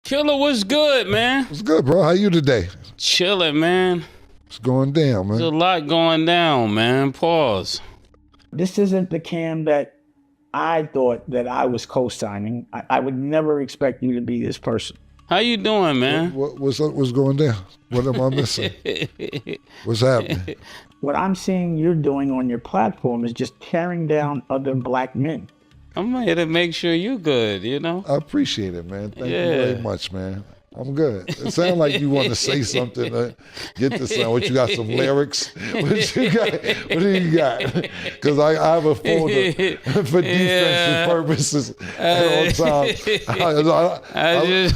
Killer, what's good, man? What's good, bro? How you today? Chilling, man. What's going down, man? There's a lot going down, man. Pause. This isn't the Cam that I thought that I was co-signing. I would never expect you to be this person. How you doing, man? What's up? What's going down? What am I missing? What's happening? What I'm seeing you're doing on your platform is just tearing down other black men. I'm here to make sure you good, you know? I appreciate it, man. Thank you very much, man. I'm good. It sounds like you want to say something. Get this sound. What you got? Some lyrics? What you got? What do you got? Because I have a folder for defensive purposes at all times.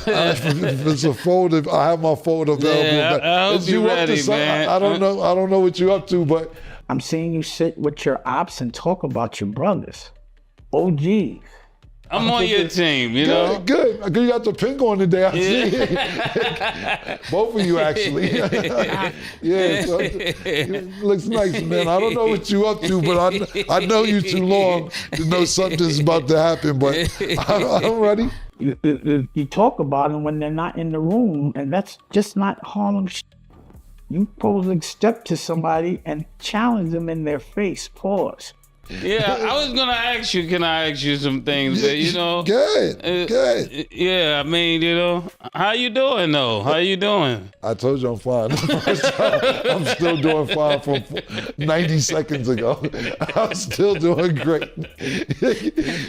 It's a folder. I have my folder available. Yeah, I hope you ready, man. I don't know. I don't know what you're up to, but I'm seeing you sit with your ops and talk about your brothers. OGs. I'm on your team, you know? Good. You got the pink on today. I see it. Both of you, actually. Yeah, so it looks nice, man. I don't know what you up to, but I know you too long to know something's about to happen, but I'm ready. You talk about them when they're not in the room, and that's just not Harlem shit. You supposed to step to somebody and challenge them in their face. Pause. Yeah, I was gonna ask you. Can I ask you some things? But, you know, good. Yeah, I mean, you know, how you doing though? How you doing? I told you I'm fine. I'm still doing fine from 90 seconds ago. I'm still doing great.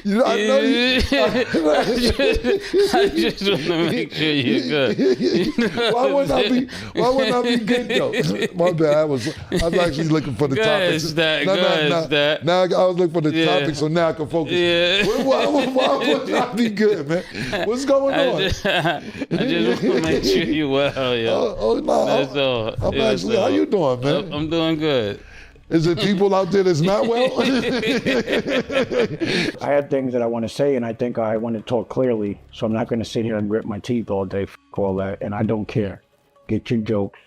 You know, I know you. I just want to make sure you're good. You know Why wouldn't I be good though? My bad. I was actually looking for the topics. Now I was looking for the topic, so now I can focus. Yeah. Why would I be good, man? What's going on? I just want to make sure you well, yo. No. That's all. I'm actually, how you doing, man? I'm doing good. Is there people out there that's not well? I have things that I want to say, and I think I want to talk clearly, so I'm not going to sit here and grit my teeth all day for all that, and I don't care. Get your jokes.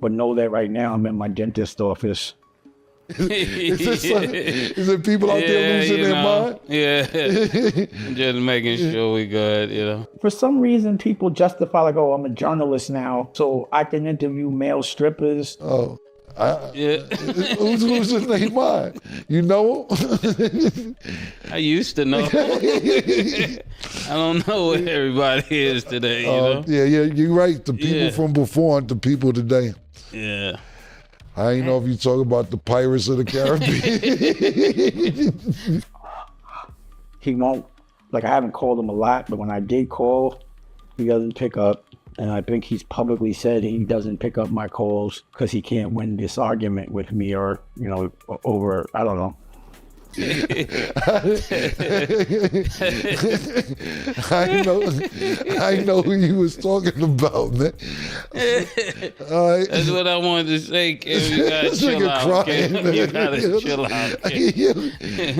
But know that right now I'm in my dentist office. Is there people out there losing their mind? Yeah, just making sure we good, you know. For some reason, people justify like, oh, I'm a journalist now, so I can interview male strippers. Oh, Yeah. who's losing their mind? You know them? I used to know. I don't know where everybody is today, you know. Yeah, you're right. The people from before and the people today. Yeah. I ain't know if you talk about the Pirates of the Caribbean. He won't, like I haven't called him a lot, but when I did call, he doesn't pick up. And I think he's publicly said he doesn't pick up my calls because he can't win this argument with me or, you know, over, I don't know. I know who you was talking about, man. That's what I wanted to say, Kim. You gotta chill out, Kim. You gotta chill out, Kim.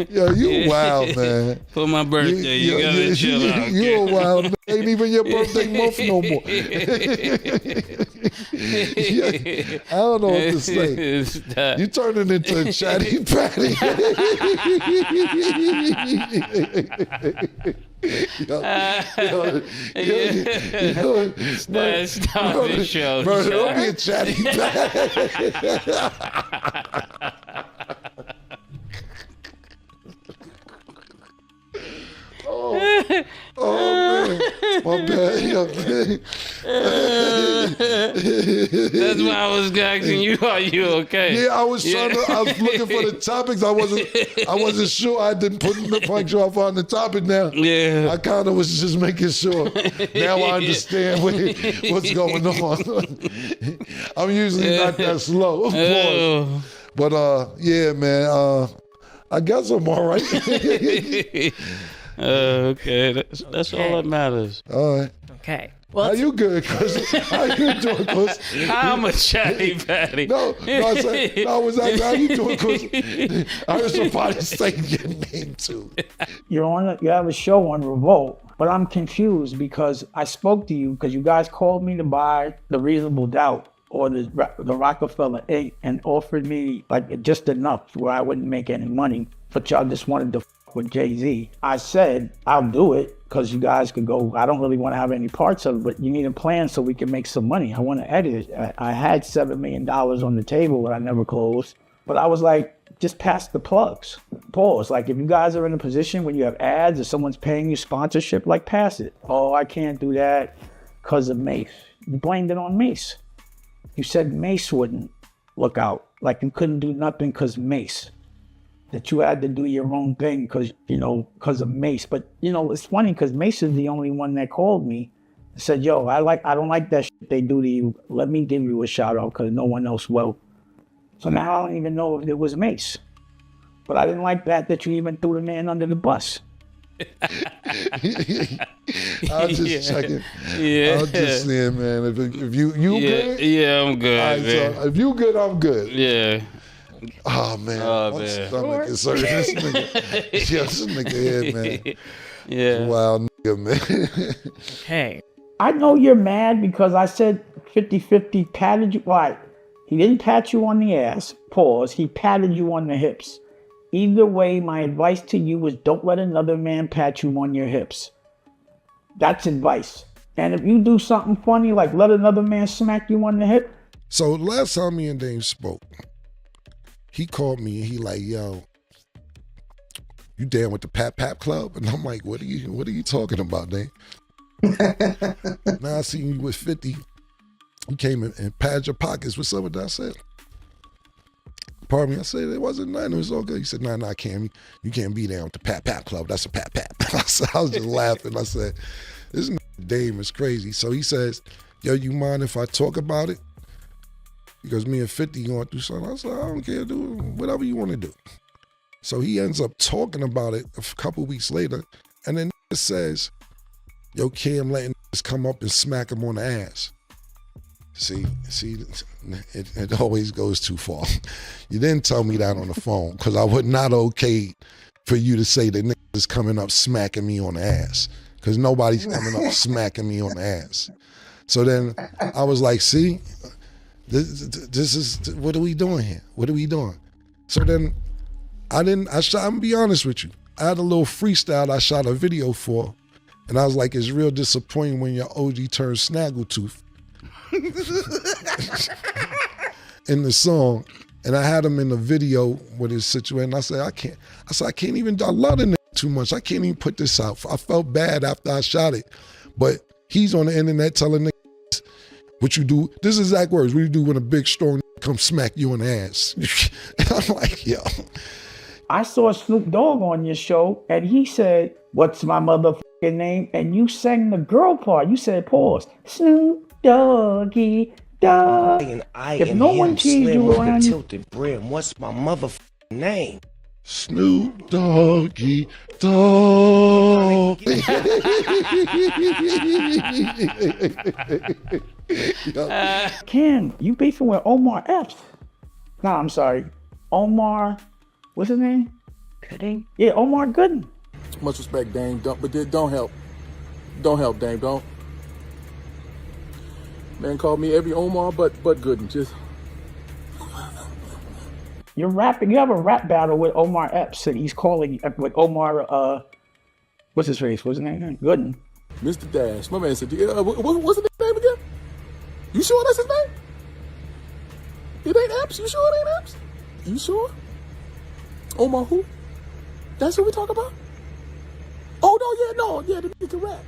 Yo, you wild, man. For my birthday, you gotta chill out, Kim. You a wild man. Ain't even your birthday month no more. I don't know what to say. You turning into a chatty patty. Stop the show. Bro, don't be a chatty patty. Oh man, my bad. That's why I was asking you, are you okay? Yeah, I was looking for the topics. I wasn't sure. I didn't make sure I found the topic now. Yeah. I kind of was just making sure. Now I understand what's going on. I'm usually not that slow, of course. But yeah, man. I guess I'm all right. Okay, that's all that matters. All right. Okay. Well, how you good, Chris? How you doing, Chris? I'm a chatty patty. I was asking, how you doing, Chris? I heard somebody say your name too. You have a show on Revolt, but I'm confused because I spoke to you because you guys called me to buy The Reasonable Doubt or the Rockefeller 8 and offered me like just enough where I wouldn't make any money, but y'all just wanted to fuck fuck with Jay-Z. I said, I'll do it because you guys could go, I don't really want to have any parts of it, but you need a plan so we can make some money. I want to edit it. I had $7 million on the table that I never closed, but I was like, just pass the plugs. Pause. Like, if you guys are in a position when you have ads or someone's paying you sponsorship, like, pass it. Oh, I can't do that because of Mase. You blamed it on Mase. You said Mase wouldn't look out. Like, you couldn't do nothing because Mase. That you had to do your own thing because, because of Mase. But, it's funny because Mase is the only one that called me and said, yo, I don't like that shit they do to you. Let me give you a shout out because no one else will. So now I don't even know if it was Mase. But I didn't like that you even threw the man under the bus. I was just checking. Yeah. I was just saying, man, if you good? Yeah, I'm good, All right, man. so if you good, I'm good. Yeah. Oh, man. Oh, My man. stomach is hurting. This nigga here, man. Yeah. Wild nigga, man. Hey. I know you're mad because I said 50-50 patted you. Why? He didn't pat you on the ass. Pause. He patted you on the hips. Either way, my advice to you is don't let another man pat you on your hips. That's advice. And if you do something funny, like let another man smack you on the hip. So last time me and Dame spoke, he called me and he like, yo, you down with the Pap Pap Club? And I'm like, what are you talking about, Dame? Now I see you with 50. You came in and padded your pockets. What's up with that? I said, pardon me. I said, it wasn't nothing. It was all good. He said, nah, Cam, you can't be down with the Pap Pap Club. That's a Pap Pap. I was just laughing. I said, this Dame is crazy. So he says, yo, you mind if I talk about it? Because me and 50 going through something. I said, I don't care, do whatever you want to do. So he ends up talking about it a couple weeks later, and then says, yo, Cam letting come up and smack him on the ass. See, it always goes too far. You didn't tell me that on the phone because I would not okay for you to say that niggas is coming up smacking me on the ass because nobody's coming up smacking me on the ass. So then I was like, see, this is, what are we doing here? What are we doing? So then I'm gonna be honest with you. I had a little freestyle I shot a video for, and I was like, it's real disappointing when your OG turns snaggletooth. In the song, and I had him in the video with his situation. I said, I can't even, I love the nigga too much. I can't even put this out. I felt bad after I shot it. But he's on the internet telling niggas what you do. This is exact words. What you do when a big strong nigga come smack you on the ass. And I'm like, yo. I saw Snoop Dogg on your show, and he said, what's my motherfucking name? And you sang the girl part. You said, pause. Snoop Doggy Dog. If no one teased you around you, tilted brim, what's my motherfucking name? Snoop Doggy Dog. Ken, you beefing with Omar Epps. Nah, I'm sorry. Omar, what's his name? Gooding? Yeah, Omar Gooden. Much respect, Dame, but don't help. Don't help, Dame, don't. Man called me every Omar but Gooden. Just You're rapping. You have a rap battle with Omar Epps, and he's calling with Omar. What's his face? What's his name? Gooden. Mr. Dash. My man said, what's his name again? You sure that's his name? It ain't Epps. You sure it ain't Epps? You sure? Omar who? That's who we talk about? Oh no, the nigga can rap.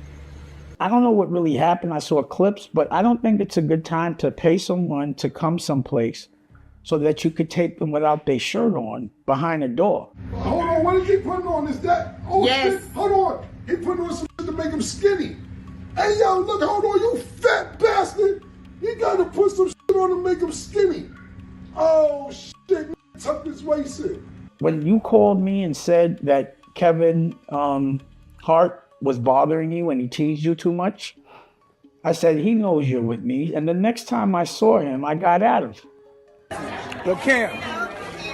I don't know what really happened. I saw clips, but I don't think it's a good time to pay someone to come someplace so that you could take them without their shirt on behind a door. Hold on, what is he putting on? Is that? Oh Yes. shit, hold on. He putting on some shit to make him skinny. Hey yo, look, hold on, you fat bastard. You gotta put some shit on to make him skinny. Oh shit, tuck his waist in. When you called me and said that Kevin Hart was bothering you and he teased you too much, I said, he knows you're with me. And the next time I saw him, I got at him. Look, Cam,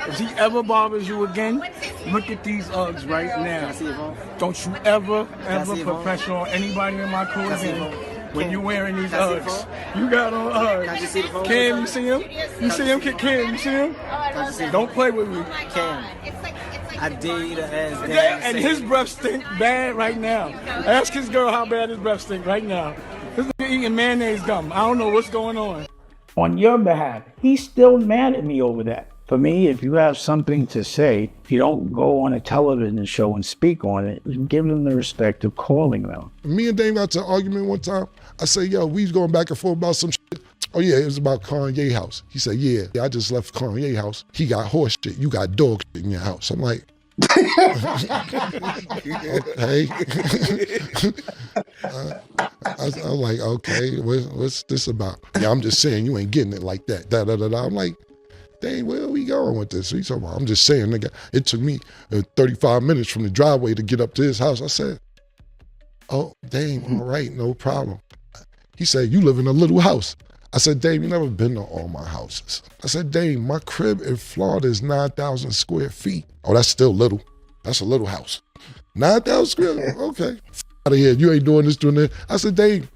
if he ever bothers you again, look at these Uggs right now. Don't you ever put pressure on anybody in my crew again when you're wearing these Uggs. You got on Uggs. Cam, you see him? You see him? Cam, you see him? Don't play with me. Cam. It's like I dare you to ask And, Dan. and his breath stink bad right now. Ask his girl how bad his breath stink right now. This nigga eating mayonnaise gum. I don't know what's going on. On your behalf, he's still mad at me over that. For me, if you have something to say, if you don't go on a television show and speak on it, give them the respect of calling them. Me and Dame got to an argument one time. I said, yo, we was going back and forth about some shit. Oh yeah, it was about Kanye house. He said, yeah, I just left Kanye house. He got horse shit, you got dog shit in your house. I'm like, okay. I'm like, okay, what's this about? Yeah, I'm just saying you ain't getting it like that. Da da da da. I'm like, dang, where are we going with this? What you talking about? I'm just saying, nigga, it took me 35 minutes from the driveway to get up to his house. I said, oh, dang, all right, no problem. He said, you live in a little house. I said, Dave, you never been to all my houses. I said, Dave, my crib in Florida is 9,000 square feet. Oh, that's still little. That's a little house. 9,000 square, okay. Out of here, you ain't doing this, doing that. I said, Dave,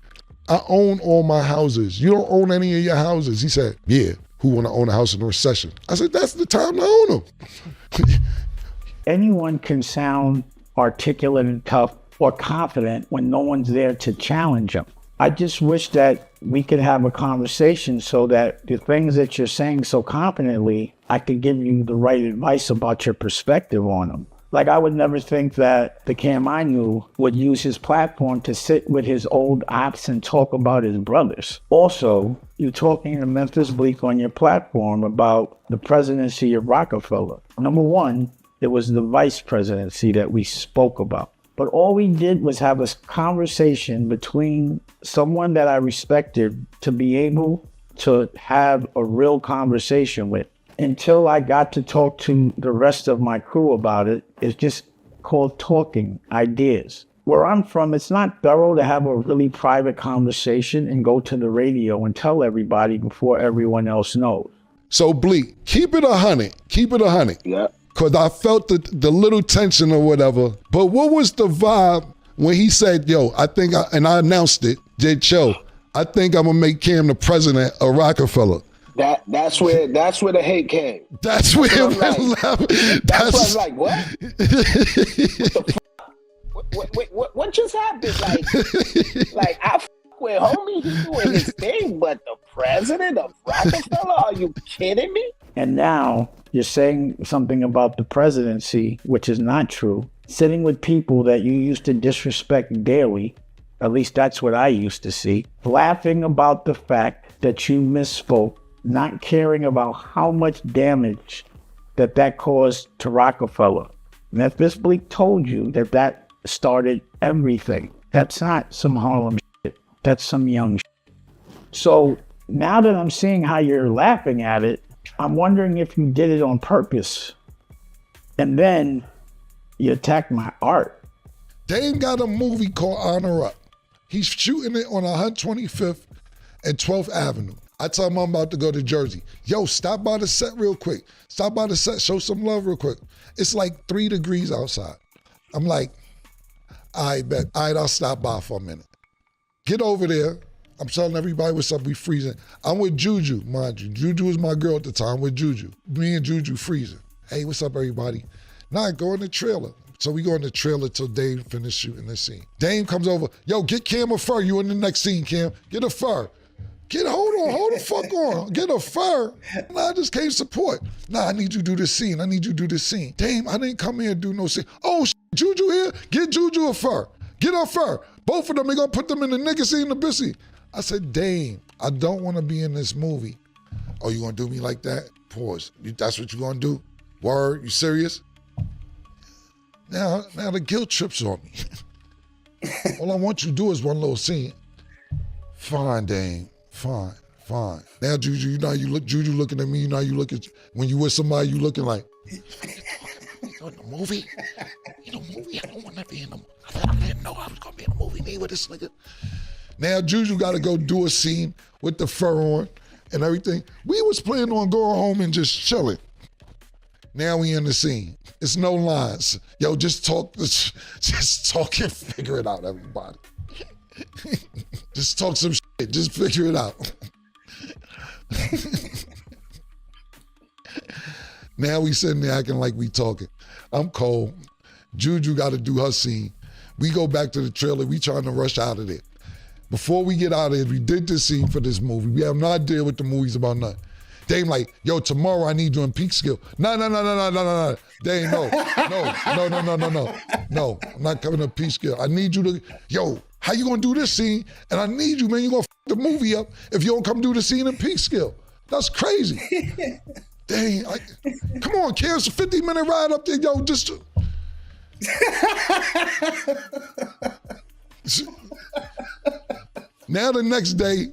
I own all my houses. You don't own any of your houses. He said, yeah, who wanna own a house in a recession? I said, that's the time to own them. Anyone can sound articulate and tough or confident when no one's there to challenge them. I just wish that we could have a conversation so that the things that you're saying so confidently, I could give you the right advice about your perspective on them. Like, I would never think that the Cam I knew would use his platform to sit with his old ops and talk about his brothers. Also, you're talking to Memphis Bleak on your platform about the presidency of Rockefeller. Number one, it was the vice presidency that we spoke about. But all we did was have a conversation between someone that I respected to be able to have a real conversation with. Until I got to talk to the rest of my crew about it, it's just called talking ideas. Where I'm from, it's not thorough to have a really private conversation and go to the radio and tell everybody before everyone else knows. So Bleak, keep it 100. Keep it 100. Yeah. Because I felt the little tension or whatever. But what was the vibe when he said, yo, I announced it, J. Cho, I think I'm going to make Cam the president of Rockefeller. That's where the hate came. That's where it went left. That's why I was like, what? What the fuck? What just happened? Like I fuck with homie, he doing his thing, but the president of Rockefeller? Are you kidding me? And now you're saying something about the presidency, which is not true. Sitting with people that you used to disrespect daily, at least that's what I used to see, laughing about the fact that you misspoke, not caring about how much damage that caused to Rockefeller. Memphis Bleak told you that started everything. That's not some Harlem shit. That's some young shit. So now that I'm seeing how you're laughing at it, I'm wondering if you did it on purpose. And then you attacked my art. Dame got a movie called Honor Up. He's shooting it on 125th and 12th Avenue. I tell him I'm about to go to Jersey. Yo, stop by the set real quick. Stop by the set, show some love real quick. It's like 3 degrees outside. I'm like, I bet. All right, I'll stop by for a minute. Get over there. I'm telling everybody what's up, we freezing. I'm with Juju, mind you. Juju was my girl at the time, with Juju. Me and Juju freezing. Hey, what's up, everybody? Now I go in the trailer. So we go in the trailer till Dame finish shooting this scene. Dame comes over, yo, get Cam a fur. You in the next scene, Cam. Get a fur. Hold the fuck on. Get a fur. Nah, I just came support. Nah, I need you to do this scene. Dame, I didn't come here and do no scene. Oh, Juju here? Get Juju a fur. Get a fur. Both of them, they gonna put them in the nigga scene, the bitch scene. I said, Dame, I don't want to be in this movie. Oh, you gonna do me like that? Pause. That's what you gonna do? Word? You serious? Now the guilt trips on me. All I want you to do is one little scene. Fine, Dame. Fine. Now, Juju, you know how you look. Juju looking at me. You know how you look at when you with somebody. You looking like. You know the movie. I don't want to be in the. I didn't know I was gonna be in a movie. Me with this nigga. Now Juju got to go do a scene with the fur on and everything. We was planning on going home and just chilling. Now we in the scene. It's no lines. Yo, just talk and figure it out, everybody. Just talk some shit. Just figure it out. Now we sitting there acting like we talking. I'm cold. Juju got to do her scene. We go back to the trailer. We trying to rush out of there. Before we get out of here, we did this scene for this movie. We have no idea what the movie's about, nothing. Dame like, yo, tomorrow I need you in peak skill. No. Dame, no. No, I'm not coming to peak skill. I need you to, yo, how you gonna do this scene? And I need you, man, you gonna f the movie up if you don't come do the scene in peak skill. That's crazy. Dang, come on, Kim, it's a 50-minute ride up there, yo, just to... Now the next day,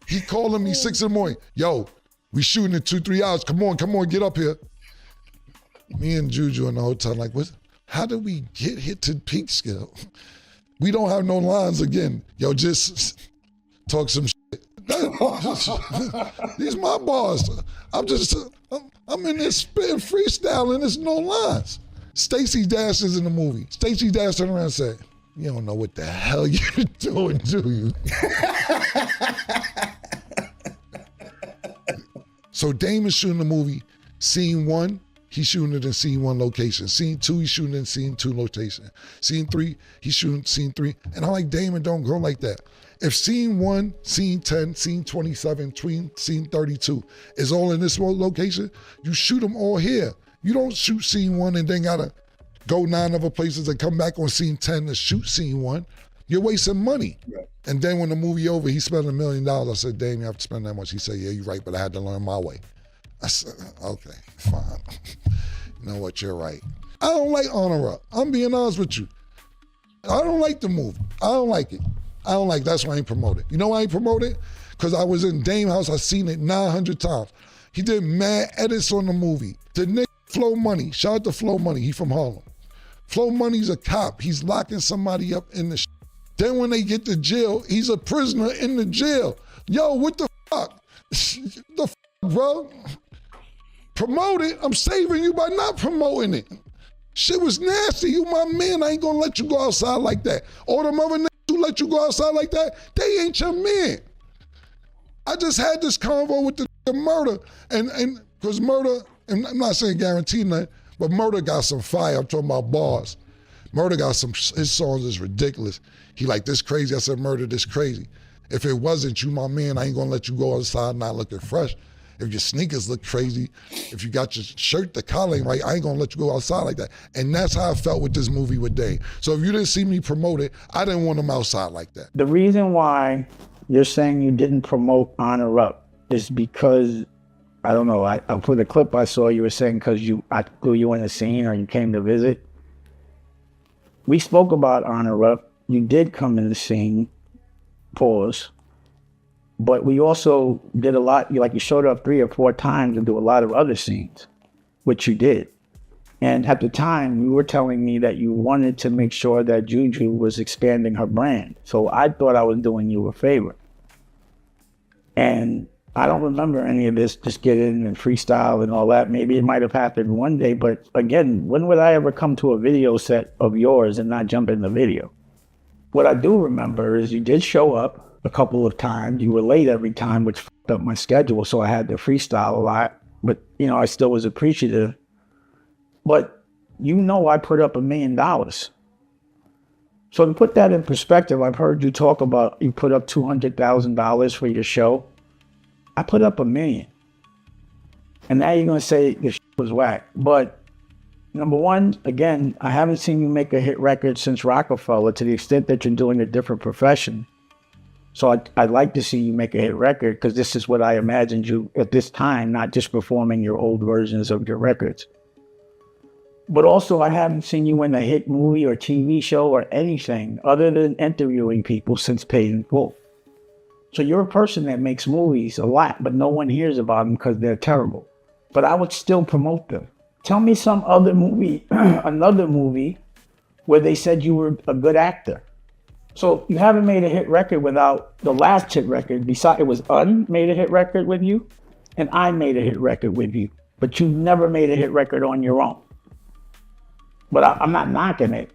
he calling me 6 in the morning. Yo, we shooting in 2-3 hours. Come on, get up here. Me and Juju in the hotel like, what? How did we get hit to peak skill? We don't have no lines again. Yo, just talk some shit. These my bars. I'm in there spitting freestyle and there's no lines. Stacey Dash is in the movie. Stacey Dash turned around and said, you don't know what the hell you're doing, do you? So Dame is shooting the movie. Scene 1, he's shooting it in scene 1 location. Scene 2, he's shooting in scene 2 location. Scene 3, he's shooting scene 3. And I'm like, Damon, don't go like that. If scene 1, scene 10, scene 27, scene 32 is all in this location, you shoot them all here. You don't shoot scene 1 and then gotta go 9 other places and come back on scene 10 to shoot scene 1. You're wasting money. Right. And then when the movie over, he spent $1 million. I said, Damn, you have to spend that much. He said, yeah, you're right, but I had to learn my way. I said, okay, fine. You know what, you're right. I don't like Honor Up. I'm being honest with you. I don't like the movie. I don't like it. That's why I ain't promote it. You know why I ain't promote it? Because I was in Dame house, I seen it 900 times. He did mad edits on the movie. The nigga Flow Money, shout out to Flow Money, he from Harlem. Flow Money's a cop, he's locking somebody up in the Then when they get to jail, he's a prisoner in the jail. Yo, what the fuck? The fuck, bro? Promote it, I'm saving you by not promoting it. Shit was nasty, you my man, I ain't gonna let you go outside like that. All them other niggas who let you go outside like that, they ain't your man. I just had this convo with the Murder, and because Murder, and I'm not saying guarantee nothing, but Murder got some fire. I'm talking about bars. Murder got some, his songs is ridiculous. He like, this crazy. I said, Murder, this crazy. If it wasn't you, my man, I ain't gonna let you go outside not looking fresh. If your sneakers look crazy, if you got your shirt, the collar ain't right, I ain't gonna let you go outside like that. And that's how I felt with this movie with Dame. So if you didn't see me promote it, I didn't want him outside like that. The reason why you're saying you didn't promote Honor Up is because, I don't know, for the clip I saw, you were saying because I threw you in a scene or you came to visit. We spoke about Honor Up. You did come in the scene, pause. But we also did a lot, like you showed up 3 or 4 times and do a lot of other scenes, which you did. And at the time, you were telling me that you wanted to make sure that Juju was expanding her brand. So I thought I was doing you a favor. And I don't remember any of this, just get in and freestyle and all that. Maybe it might have happened one day, but again, when would I ever come to a video set of yours and not jump in the video? What I do remember is you did show up a couple of times. You were late every time, which fucked up my schedule, so I had to freestyle a lot. But, you know, I still was appreciative. But you know I put up $1 million. So to put that in perspective, I've heard you talk about you put up $200,000 for your show. I put up $1 million. And now you're going to say the shit was whack. But number one, again, I haven't seen you make a hit record since Rockefeller, to the extent that you're doing a different profession. So I'd like to see you make a hit record, because this is what I imagined you at this time, not just performing your old versions of your records. But also, I haven't seen you in a hit movie or TV show or anything other than interviewing people since Paid in Full. So you're a person that makes movies a lot, but no one hears about them because they're terrible. But I would still promote them. Tell me some other movie, another movie, where they said you were a good actor. So you haven't made a hit record without the last hit record. Besides, it was made a hit record with you, and I made a hit record with you. But you never made a hit record on your own. But I'm not knocking it.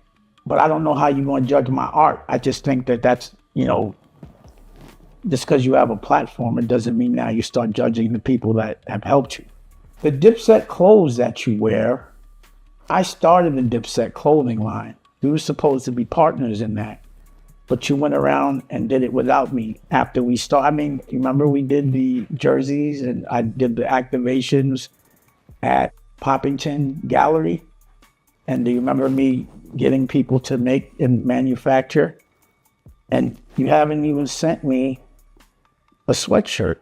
But I don't know how you're going to judge my art. I just think that that's, you know, just because you have a platform, it doesn't mean now you start judging the people that have helped you. The Dipset clothes that you wear I started the Dipset clothing line. We were supposed to be partners in that. But you went around and did it without me after we started. I mean, remember we did the jerseys and I did the activations at Poppington Gallery? And do you remember me getting people to make and manufacture? And you haven't even sent me a sweatshirt.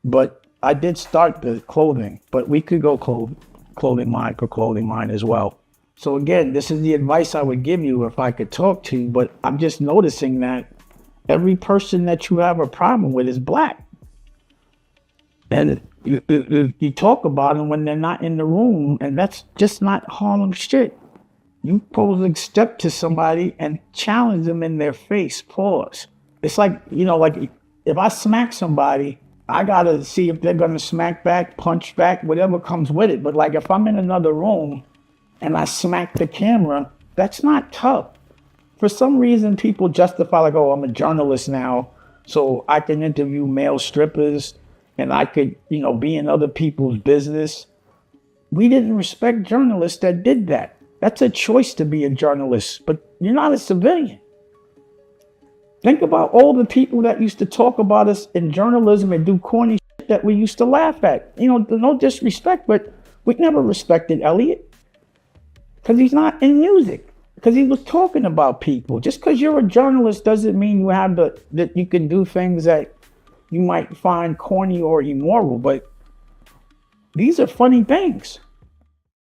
But I did start the clothing, but we could go clothing line as well. So again, this is the advice I would give you if I could talk to you, but I'm just noticing that every person that you have a problem with is black. And you talk about them when they're not in the room, and that's just not Harlem shit. You supposed to step to somebody and challenge them in their face, pause. It's like, you know, like if I smack somebody, I gotta see if they're gonna smack back, punch back, whatever comes with it. But like if I'm in another room and I smack the camera, that's not tough. For some reason, people justify like, oh, I'm a journalist now, so I can interview male strippers and I could, you know, be in other people's business. We didn't respect journalists that did that. That's a choice to be a journalist, but you're not a civilian. Think about all the people that used to talk about us in journalism and do corny shit that we used to laugh at. You know, no disrespect, but we never respected Elliot. Because he's not in music. Because he was talking about people. Just because you're a journalist doesn't mean you have that you can do things that you might find corny or immoral. But these are funny things.